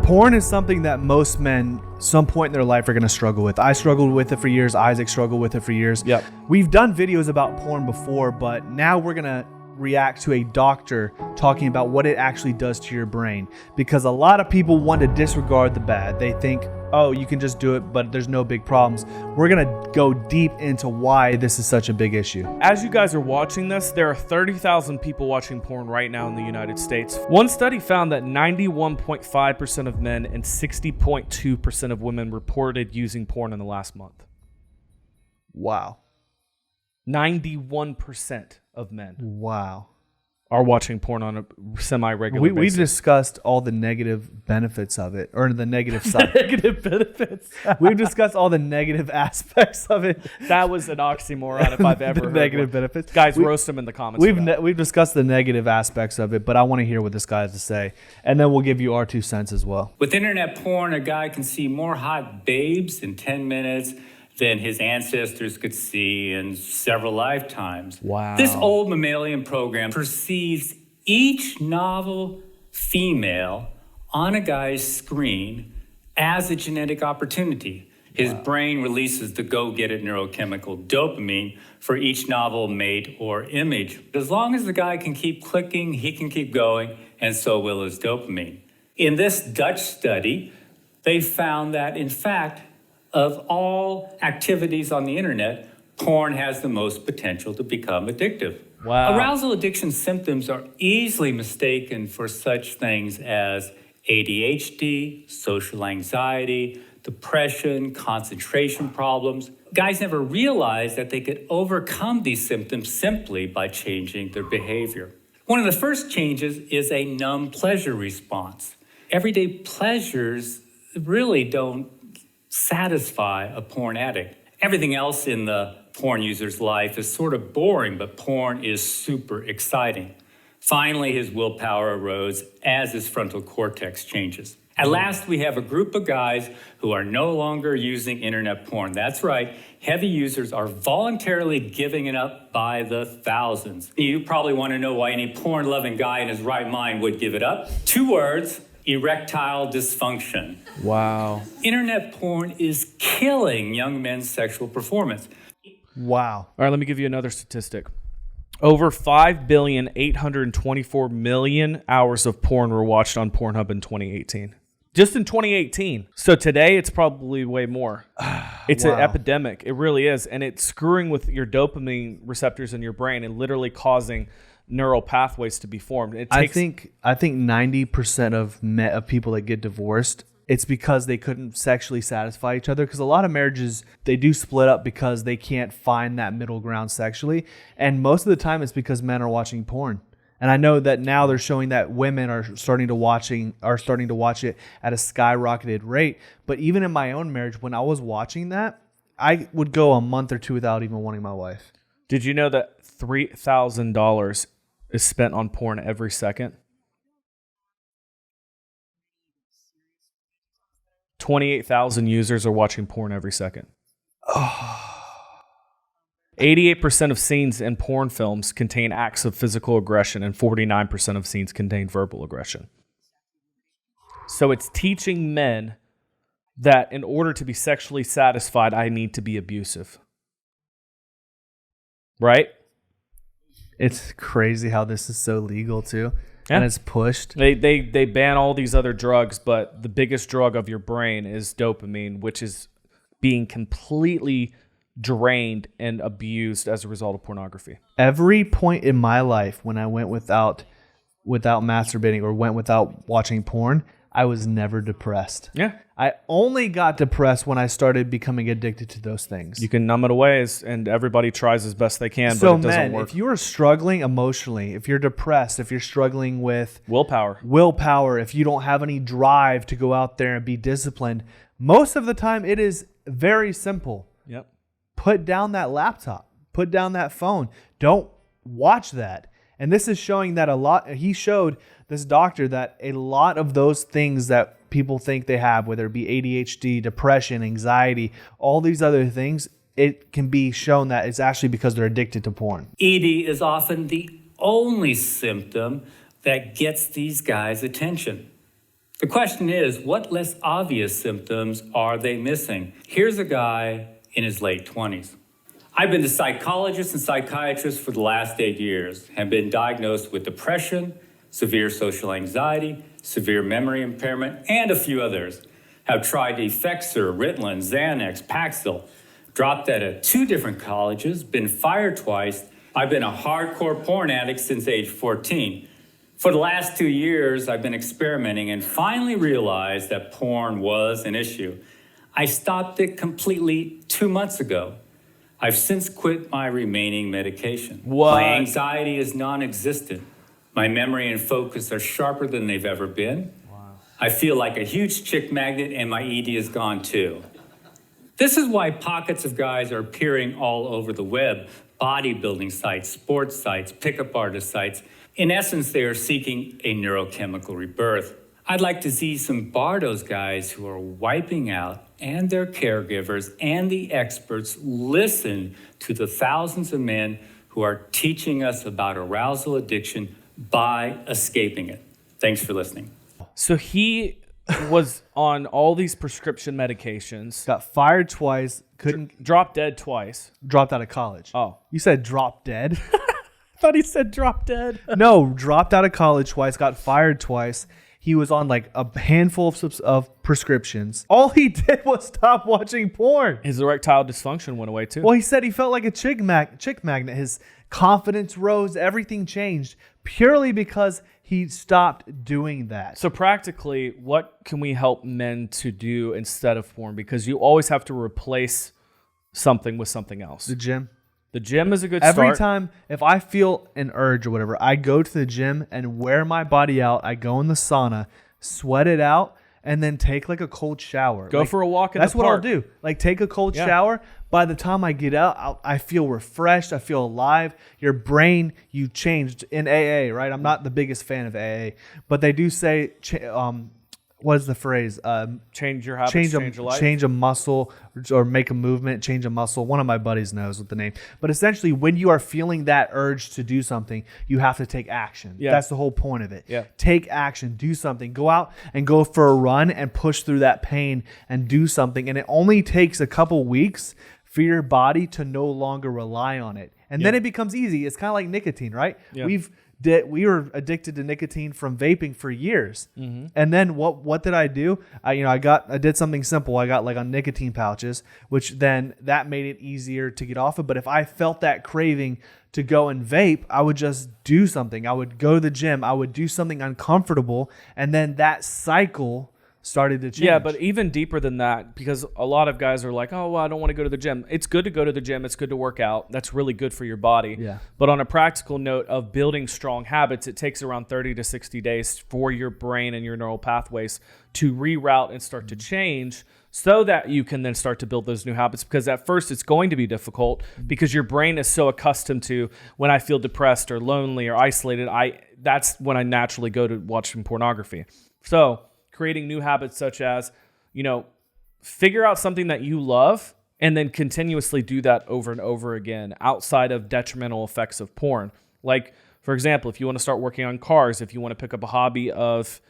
Porn is something that most men, some point in their life, are going to struggle with. I struggled with it for years. Isaac struggled with it for years. Yep. We've done videos about porn before, but now we're going to react to a doctor talking about what it actually does to your brain. Because a lot of people want to disregard the bad. They think, oh, you can just do it, but there's no big problems. We're going to go deep into why this is such a big issue. As you guys are watching this, there are 30,000 people watching porn right now in the United States. One study found that 91.5% of men and 60.2% of women reported using porn in the last month. Wow. 91% of men Wow. are watching porn on a semi-regular We basis. discussed all the negative benefits of it, or the negative side. Negative benefits. We've discussed all the negative aspects of it. That was an oxymoron if I've ever The heard negative one. benefits. Guys, roast them in the comments. We've discussed the negative aspects of it, but I want to hear what this guy has to say, and then we'll give you our 2 cents as well. With internet porn, a guy can see more hot babes in 10 minutes than his ancestors could see in several lifetimes. Wow. This old mammalian program perceives each novel female on a guy's screen as a genetic opportunity. His brain releases the go-get-it neurochemical dopamine for each novel mate or image. As long as the guy can keep clicking, he can keep going, and so will his dopamine. In this Dutch study, they found that, in fact, of all activities on the internet, porn has the most potential to become addictive. Wow. Arousal addiction symptoms are easily mistaken for such things as ADHD, social anxiety, depression, concentration problems. Guys never realized that they could overcome these symptoms simply by changing their behavior. One of the first changes is a numb pleasure response. Everyday pleasures really don't satisfy a porn addict. Everything else in the porn user's life is sort of boring, but porn is super exciting. Finally, his willpower erodes as his frontal cortex changes. At last, we have a group of guys who are no longer using internet porn. That's right, heavy users are voluntarily giving it up by the thousands. You probably want to know why any porn-loving guy in his right mind would give it up. 2 words: erectile dysfunction. Wow. Internet porn is killing young men's sexual performance. Wow. All right, let me give you another statistic. Over 5,824,000,000 hours of porn were watched on Pornhub in 2018. Just in 2018. So today, it's probably way more. It's an epidemic. It really is. And it's screwing with your dopamine receptors in your brain and literally causing neural pathways to be formed. I think 90% of people that get divorced, it's because they couldn't sexually satisfy each other. Because a lot of marriages, they do split up because they can't find that middle ground sexually. And most of the time, it's because men are watching porn. And I know that now they're showing that women are starting to watch it at a skyrocketed rate. But even in my own marriage, when I was watching that, I would go a month or two without even wanting my wife. Did you know that $3,000 is spent on porn every second? 28,000 users are watching porn every second. 88% of scenes in porn films contain acts of physical aggression, and 49% of scenes contain verbal aggression. So it's teaching men that in order to be sexually satisfied, I need to be abusive. Right? It's crazy how this is so legal too. Yeah. And it's pushed. They ban all these other drugs, but the biggest drug of your brain is dopamine, which is being completely drained and abused as a result of pornography. Every point in my life when I went without masturbating or went without watching porn, I was never depressed. Yeah. I only got depressed when I started becoming addicted to those things. You can numb it away, and everybody tries as best they can, So but it doesn't men, work. if you are struggling emotionally, if you're depressed, if you're struggling with Willpower, if you don't have any drive to go out there and be disciplined, most of the time it is very simple. Yep. Put down that laptop. Put down that phone. Don't watch that. And this is showing that a lot. He showed this doctor that a lot of those things that people think they have, whether it be ADHD, depression, anxiety, all these other things, it can be shown that it's actually because they're addicted to porn. ED is often the only symptom that gets these guys' attention. The question is, what less obvious symptoms are they missing? Here's a guy in his late 20s. I've been to psychologists and psychiatrists for the last 8 years, have been diagnosed with depression, severe social anxiety, severe memory impairment, and a few others. Have tried Effexor, Ritalin, Xanax, Paxil, dropped out of 2 different colleges, been fired twice. I've been a hardcore porn addict since age 14. For the last 2 years, I've been experimenting and finally realized that porn was an issue. I stopped it completely 2 months ago. I've since quit my remaining medication. What? My anxiety is non-existent. My memory and focus are sharper than they've ever been. Wow. I feel like a huge chick magnet, and my ED is gone too. This is why pockets of guys are appearing all over the web. Bodybuilding sites, sports sites, pickup artist sites. In essence, they are seeking a neurochemical rebirth. I'd like to see some Bardo's guys who are wiping out, and their caregivers and the experts listen to the thousands of men who are teaching us about arousal addiction by escaping it. Thanks for listening. So he was on all these prescription medications. Got fired twice. Dropped dead twice. Dropped out of college. Oh. You said drop dead? I thought he said drop dead. No, dropped out of college twice. Got fired twice. He was on like a handful of prescriptions. All he did was stop watching porn. His erectile dysfunction went away too. Well, he said he felt like a chick magnet. His confidence rose. Everything changed purely because he stopped doing that. So practically, what can we help men to do instead of porn? Because you always have to replace something with something else. The gym. The gym is a good Every start. time, if I feel an urge or whatever, I go to the gym and wear my body out. I go in the sauna, sweat it out, and then take like a cold shower. Go for a walk in the park. That's what I'll do. Like take a cold shower. By the time I get out, I feel refreshed. I feel alive. Your brain, you changed in AA, right? I'm not the biggest fan of AA, but they do say, what is the phrase? Change your habits, change your life. Change a muscle or make a movement, change a muscle. One of my buddies knows what the name. But essentially, when you are feeling that urge to do something, you have to take action. Yeah. That's the whole point of it. Yeah. Take action, do something. Go out and go for a run and push through that pain and do something. And it only takes a couple weeks for your body to no longer rely on it. And then it becomes easy. It's kind of like nicotine, right? Yeah. We were addicted to nicotine from vaping for years. Mm-hmm. And then what did I do? I did something simple. I got like on nicotine pouches, which then that made it easier to get off of. But if I felt that craving to go and vape, I would just do something. I would go to the gym. I would do something uncomfortable. And then that cycle started to change. Yeah, but even deeper than that, because a lot of guys are like, oh, well, I don't want to go to the gym. It's good to go to the gym. It's good to work out. That's really good for your body. Yeah. But on a practical note of building strong habits, it takes around 30 to 60 days for your brain and your neural pathways to reroute and start to change so that you can then start to build those new habits. Because at first it's going to be difficult because your brain is so accustomed to when I feel depressed or lonely or isolated, that's when I naturally go to watching pornography. So creating new habits such as, figure out something that you love and then continuously do that over and over again outside of detrimental effects of porn. Like, for example, if you want to start working on cars, if you want to pick up a hobby of,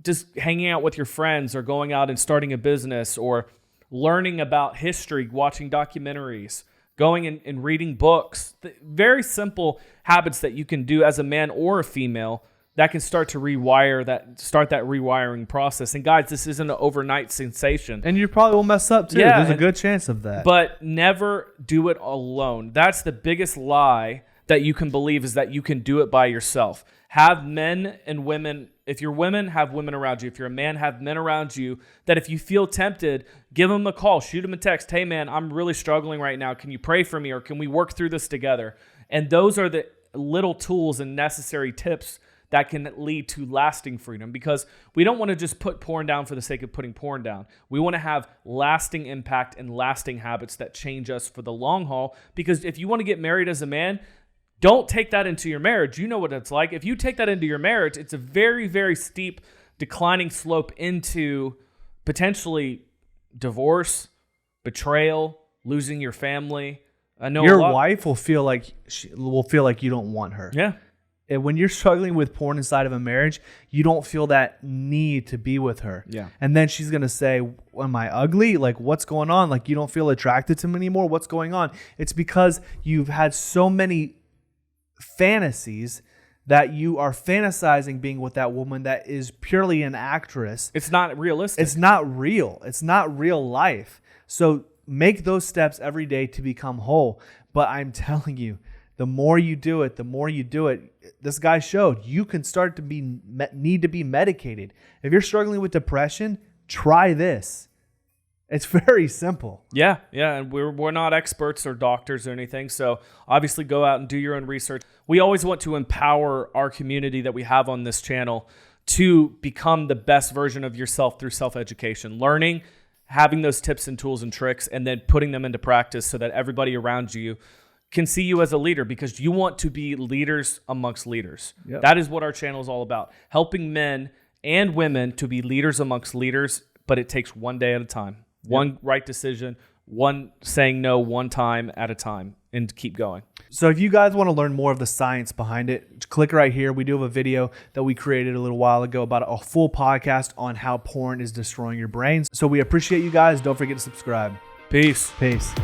just hanging out with your friends or going out and starting a business or learning about history, watching documentaries, going and reading books, very simple habits that you can do as a man or a female that can start to start that rewiring process. And guys, this isn't an overnight sensation. And you probably will mess up too. Yeah, There's a good chance of that. But never do it alone. That's the biggest lie that you can believe, is that you can do it by yourself. Have men and women. If you're women, have women around you. If you're a man, have men around you that if you feel tempted, give them a call, shoot them a text. Hey man, I'm really struggling right now. Can you pray for me, or can we work through this together? And those are the little tools and necessary tips that can lead to lasting freedom, because we don't want to just put porn down for the sake of putting porn down. We want to have lasting impact and lasting habits that change us for the long haul. Because if you want to get married as a man, don't take that into your marriage. You know what it's like. If you take that into your marriage, it's a very, very steep declining slope into potentially divorce, betrayal, losing your family. I know your wife will feel like you don't want her. Yeah. And when you're struggling with porn inside of a marriage, you don't feel that need to be with her. Yeah. And then she's going to say, am I ugly? Like, what's going on? Like, you don't feel attracted to me anymore? What's going on? It's because you've had so many fantasies that you are fantasizing being with that woman that is purely an actress. It's not realistic. It's not real. It's not real life. So make those steps every day to become whole. But I'm telling you, the more you do it, this guy showed you can start to need to be medicated. If you're struggling with depression, try this. It's very simple. Yeah, and we're not experts or doctors or anything, so obviously go out and do your own research. We always want to empower our community that we have on this channel to become the best version of yourself through self-education, learning, having those tips and tools and tricks, and then putting them into practice so that everybody around you can see you as a leader, because you want to be leaders amongst leaders. Yep. That is what our channel is all about, helping men and women to be leaders amongst leaders, but it takes one day at a time. One right decision, one saying no one time at a time, and keep going. So if you guys want to learn more of the science behind it, click right here. We do have a video that we created a little while ago about a full podcast on how porn is destroying your brains. So we appreciate you guys. Don't forget to subscribe. Peace. Peace.